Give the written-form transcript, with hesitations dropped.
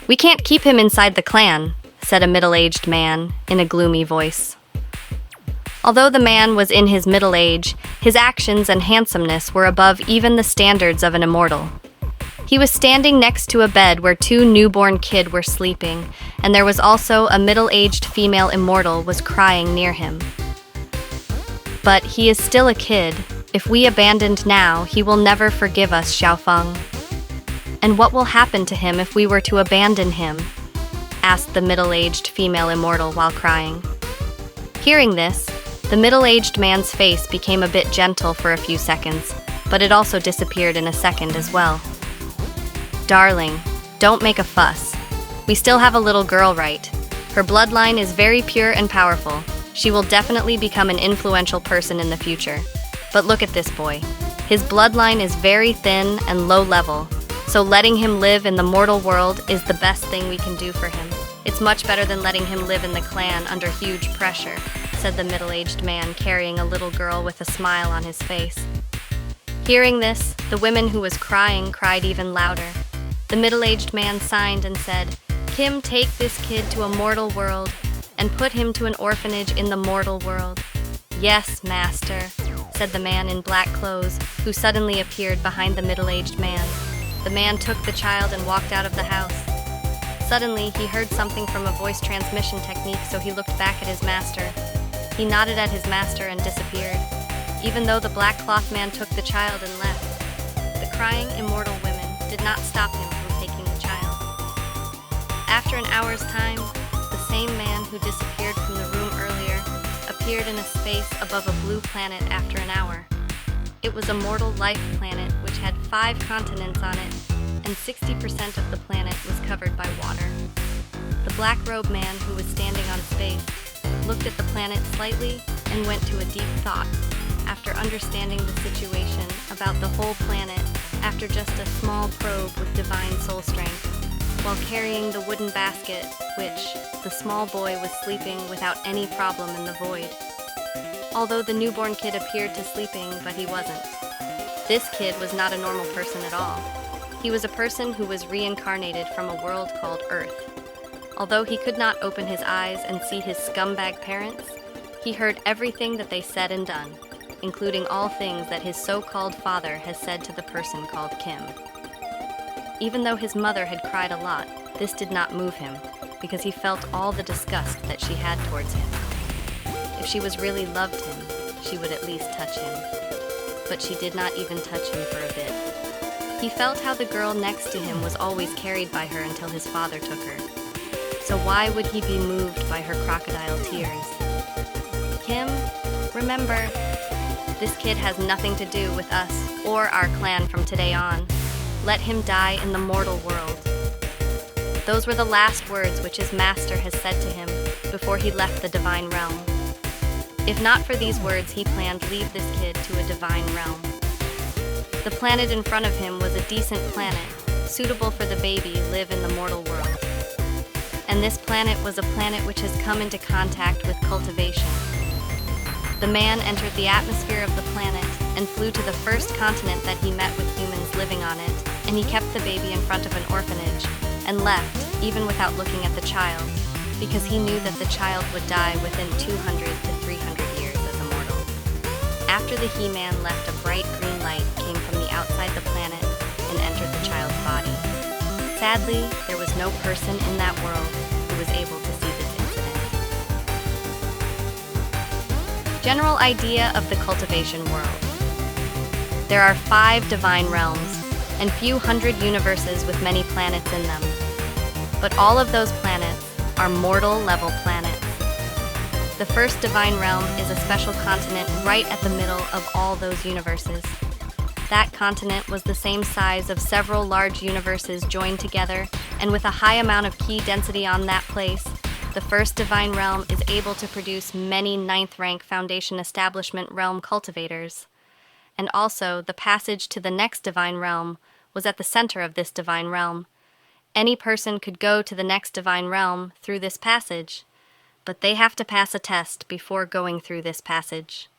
"We can't keep him inside the clan," said a middle-aged man in a gloomy voice. Although the man was in his middle age, his actions and handsomeness were above even the standards of an immortal. He was standing next to a bed where two newborn kids were sleeping, and there was also a middle-aged female immortal was crying near him. "But he is still a kid. If we abandoned now, he will never forgive us, Xiao Feng." "And what will happen to him if we were to abandon him?" asked the middle-aged female immortal while crying. Hearing this, the middle-aged man's face became a bit gentle for a few seconds, but it also disappeared in a second as well. "Darling, don't make a fuss. We still have a little girl, right? Her bloodline is very pure and powerful. She will definitely become an influential person in the future. But look at this boy. His bloodline is very thin and low level, so letting him live in the mortal world is the best thing we can do for him. It's much better than letting him live in the clan under huge pressure," said the middle-aged man carrying a little girl with a smile on his face. Hearing this, the woman who was crying cried even louder. The middle-aged man signed and said, "Kim, take this kid to a mortal world and put him to an orphanage in the mortal world." "Yes, master," said the man in black clothes, who suddenly appeared behind the middle-aged man. The man took the child and walked out of the house. Suddenly, he heard something from a voice transmission technique, so he looked back at his master. He nodded at his master and disappeared, even though the black cloth man took the child and left. The crying immortal women did not stop him from taking the child. After an hour's time, the same man who disappeared from the room earlier appeared in a space above a blue planet after an hour. It was a mortal life planet which had 5 continents on it, and 60% of the planet was covered by water. The black-robed man who was standing on space looked at the planet slightly and went to a deep thought after understanding the situation about the whole planet after just a small probe with divine soul strength, while carrying the wooden basket which the small boy was sleeping without any problem in the void. Although the newborn kid appeared to sleeping, but he wasn't. This kid was not a normal person at all. He was a person who was reincarnated from a world called Earth. Although he could not open his eyes and see his scumbag parents, he heard everything that they said and done, including all things that his so-called father has said to the person called Kim. Even though his mother had cried a lot, this did not move him, because he felt all the disgust that she had towards him. If she was really loved him, she would at least touch him. But she did not even touch him for a bit. He felt how the girl next to him was always carried by her until his father took her. So why would he be moved by her crocodile tears? "Kim, remember, this kid has nothing to do with us or our clan from today on. Let him die in the mortal world." Those were the last words which his master has said to him before he left the divine realm. If not for these words, he planned to leave this kid to a divine realm. The planet in front of him was a decent planet, suitable for the baby live in the mortal world. And this planet was a planet which has come into contact with cultivation. The man entered the atmosphere of the planet and flew to the first continent that he met with humans living on it, and he kept the baby in front of an orphanage and left, even without looking at the child, because he knew that the child would die within 200 to 300 years as a mortal. After the He-Man left, a bright green light came from the outside the planet and entered the child's body. Sadly, there was no person in that world who was able to see this incident. General idea of the cultivation world. There are 5 divine realms and few hundred universes with many planets in them. But all of those planets are mortal-level planets. The first divine realm is a special continent right at the middle of all those universes. That continent was the same size of several large universes joined together, and with a high amount of key density on that place, the first divine realm is able to produce many 9th-rank Foundation Establishment realm cultivators. And also, the passage to the next divine realm was at the center of this divine realm. Any person could go to the next divine realm through this passage, but they have to pass a test before going through this passage.